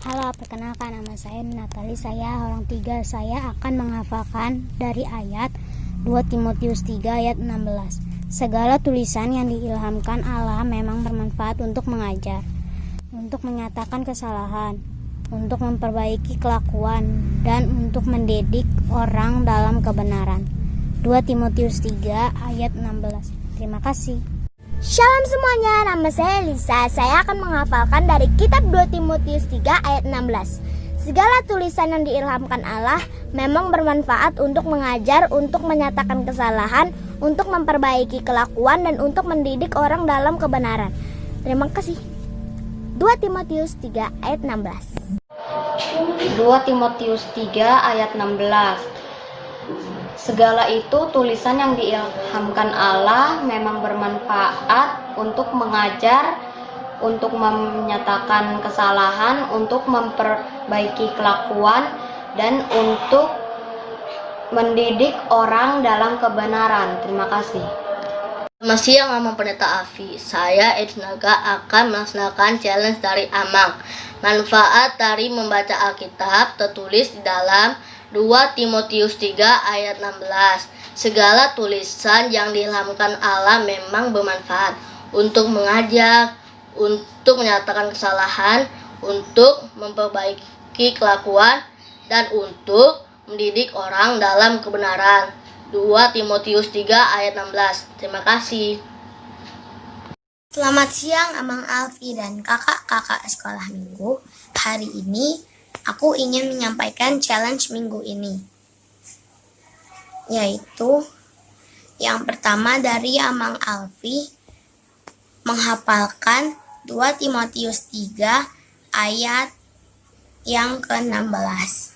Halo, perkenalkan nama saya Natali. Saya orang 3. Saya akan menghafalkan dari ayat 2 Timotius 3 ayat 16. Segala tulisan yang diilhamkan Allah memang bermanfaat untuk mengajar, untuk menyatakan kesalahan, untuk memperbaiki kelakuan, dan untuk mendidik orang dalam kebenaran. 2 Timotius 3 ayat 16. Terima kasih. Shalom semuanya, nama saya Lisa. Saya akan menghafalkan dari kitab 2 Timotius 3 ayat 16. Segala tulisan yang diilhamkan Allah memang bermanfaat untuk mengajar, untuk menyatakan kesalahan, untuk memperbaiki kelakuan, dan untuk mendidik orang dalam kebenaran. Terima kasih. 2 Timotius 3 ayat 16. 2 Timotius 3 ayat 16. Segala itu tulisan yang diilhamkan Allah memang bermanfaat untuk mengajar, untuk menyatakan kesalahan, untuk memperbaiki kelakuan, dan untuk mendidik orang dalam kebenaran. Terima kasih. Selamat siang, Amang Pendeta Afi. Saya Ednaga akan melaksanakan challenge dari Amang. Manfaat dari membaca Alkitab tertulis di dalam 2 Timotius 3 ayat 16. Segala tulisan yang diilhamkan Allah memang bermanfaat untuk mengajar, untuk menyatakan kesalahan, untuk memperbaiki kelakuan, dan untuk mendidik orang dalam kebenaran. 2 Timotius 3 ayat 16. Terima kasih. Selamat siang Amang Alfi dan kakak-kakak sekolah minggu. Hari ini aku ingin menyampaikan challenge minggu ini, yaitu yang pertama dari Amang Alfi menghafalkan 2 Timotius 3 ayat yang ke-16.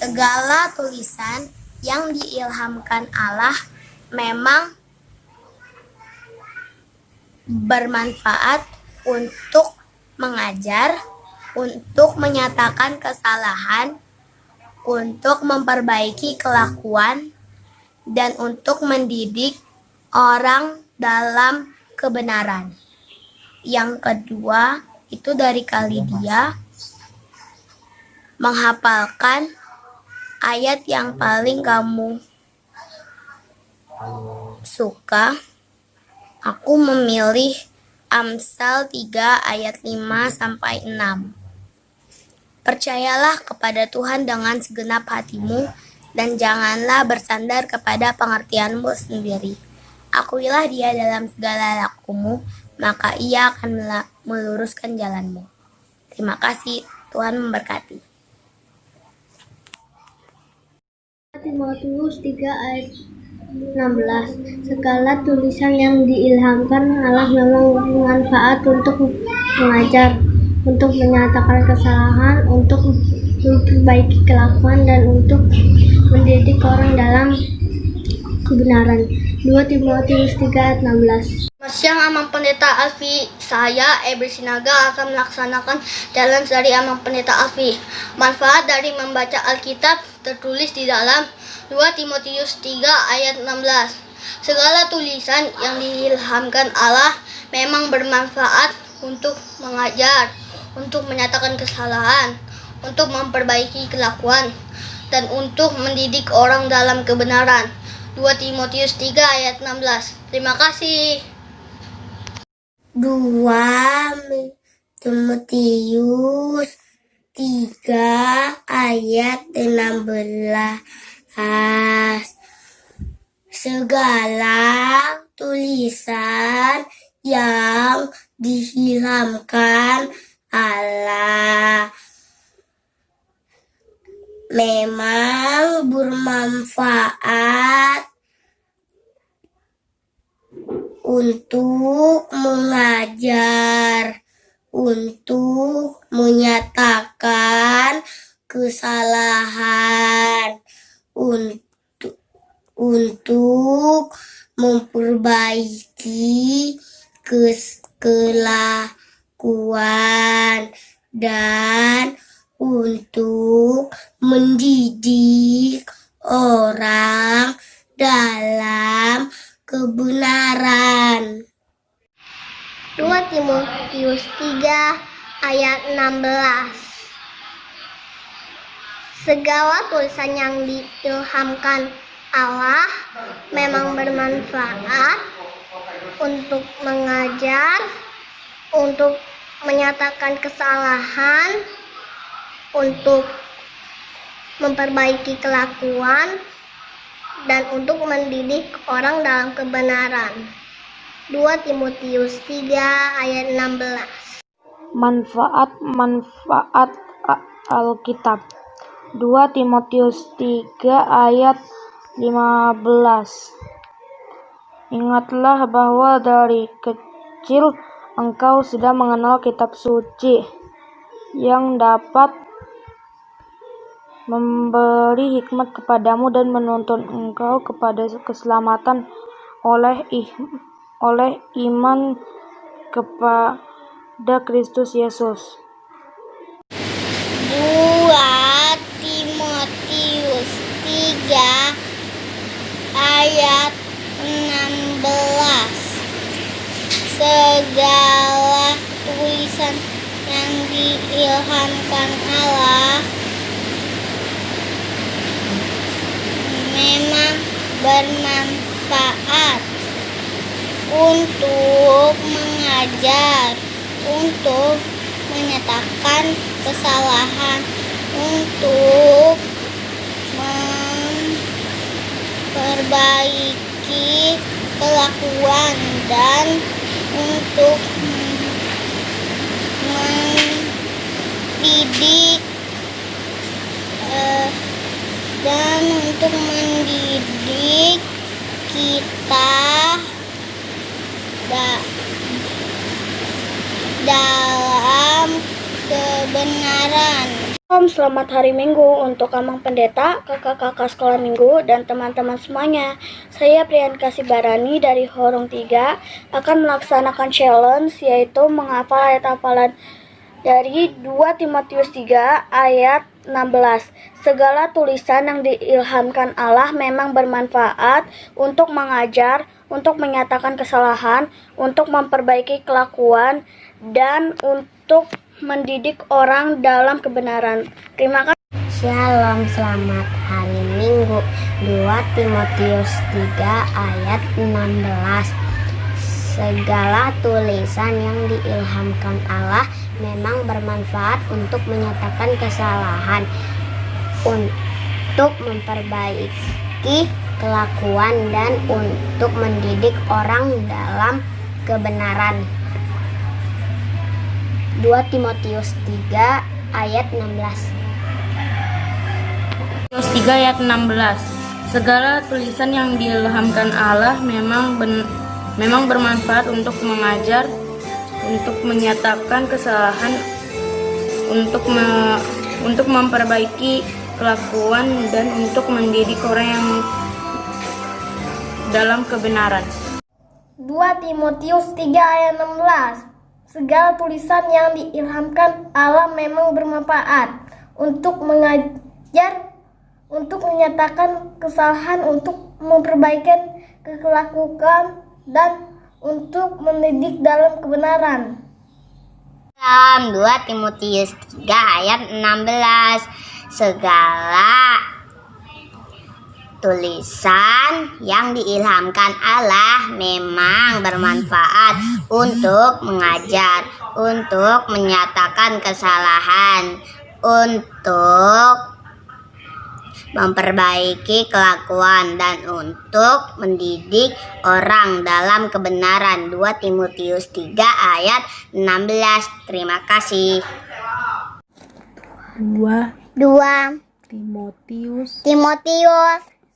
Segala tulisan yang diilhamkan Allah memang bermanfaat untuk mengajar, untuk menyatakan kesalahan, untuk memperbaiki kelakuan, dan untuk mendidik orang dalam kebenaran. Yang kedua itu dari Kalidia menghafalkan ayat yang paling kamu suka. Aku memilih Amsal 3 ayat 5-6. Percayalah kepada Tuhan dengan segenap hatimu dan janganlah bersandar kepada pengertianmu sendiri. Akuilah Dia dalam segala lakumu, maka Ia akan meluruskan jalanmu. Terima kasih, Tuhan memberkati. Timotius 3 ayat 16. Segala tulisan yang diilhamkan Allah memang bermanfaat untuk mengajar, untuk menyatakan kesalahan, untuk memperbaiki kelakuan, dan untuk mendidik orang dalam kebenaran. 2 Timotius 3 ayat 16. Selamat siang, Amang Pendeta Alfi. Saya Ebri Sinaga akan melaksanakan challenge dari Amang Pendeta Alfi. Manfaat dari membaca Alkitab tertulis di dalam 2 Timotius 3 ayat 16. Segala tulisan yang diilhamkan Allah memang bermanfaat untuk mengajar, untuk menyatakan kesalahan, untuk memperbaiki kelakuan, dan untuk mendidik orang dalam kebenaran. 2 Timotius 3 ayat 16. Terima kasih. 2 Timotius 3 ayat 16. Segala tulisan yang diilhamkan Allah memang bermanfaat untuk mengajar, untuk menyatakan kesalahan, untuk memperbaiki kelakuan, dan untuk mendidik orang dalam kebenaran. 2 Timotius 3 ayat 16. Segala tulisan yang diilhamkan Allah memang bermanfaat untuk mengajar, untuk menyatakan kesalahan, untuk memperbaiki kelakuan, dan untuk mendidik orang dalam kebenaran. 2 Timotius 3 ayat 16. Manfaat Alkitab. 2 Timotius 3 ayat 15. Ingatlah bahwa dari kecil engkau sudah mengenal kitab suci yang dapat memberi hikmat kepadamu dan menuntun engkau kepada keselamatan oleh iman kepada Kristus Yesus. 2 Timotius 3 ayat 16. Segala tulisan yang diilhamkan Allah memang bermanfaat untuk mengajar, untuk menyatakan kesalahan, untuk memperbaiki kelakuan, dan untuk mendidik kita dalam kebenaran. Selamat hari Minggu untuk Amang Pendeta, kakak-kakak sekolah minggu, dan teman-teman semuanya. Saya Priyanka Sibarani dari Horong 3 akan melaksanakan challenge, yaitu menghafal ayat hafalan dari 2 Timotius 3 ayat 16. Segala tulisan yang diilhamkan Allah memang bermanfaat untuk mengajar, untuk menyatakan kesalahan, untuk memperbaiki kelakuan, dan untuk mendidik orang dalam kebenaran. Terima kasih. Shalom, selamat hari Minggu. 2 Timotius 3 ayat 16. Segala tulisan yang diilhamkan Allah memang bermanfaat untuk menyatakan kesalahan, untuk memperbaiki kelakuan, dan untuk mendidik orang dalam kebenaran. 2 Timotius 3 ayat 16. Timotius 3 ayat 16. Segala tulisan yang diilhamkan Allah memang bermanfaat untuk mengajar, untuk menyatakan kesalahan, untuk memperbaiki kelakuan, dan untuk mendidik orang yang dalam kebenaran. 2 Timotius 3 ayat 16. Segala tulisan yang diilhamkan Allah memang bermanfaat untuk mengajar, untuk menyatakan kesalahan, untuk memperbaiki kelakuan, dan untuk mendidik dalam kebenaran. 2 Timotius 3 ayat 16. Segala tulisan yang diilhamkan Allah memang bermanfaat untuk mengajar, untuk menyatakan kesalahan, untuk memperbaiki kelakuan, dan untuk mendidik orang dalam kebenaran. 2 Timotius 3 ayat 16. Terima kasih. 2 Timotius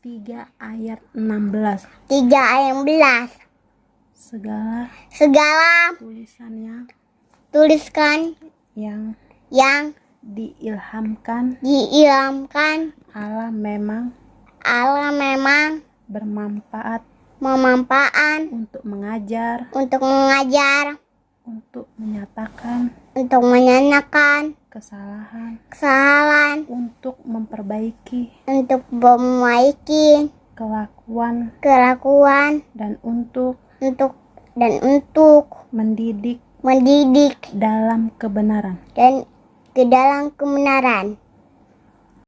3 ayat 16. 3 ayat 16. Segala tulisan Yang diilhamkan Allah memang bermanfaat untuk mengajar, untuk menyatakan kesalahan, untuk memperbaiki kelakuan, kelakuan, dan untuk dan untuk mendidik mendidik dalam kebenaran. dan ke dalam kebenaran.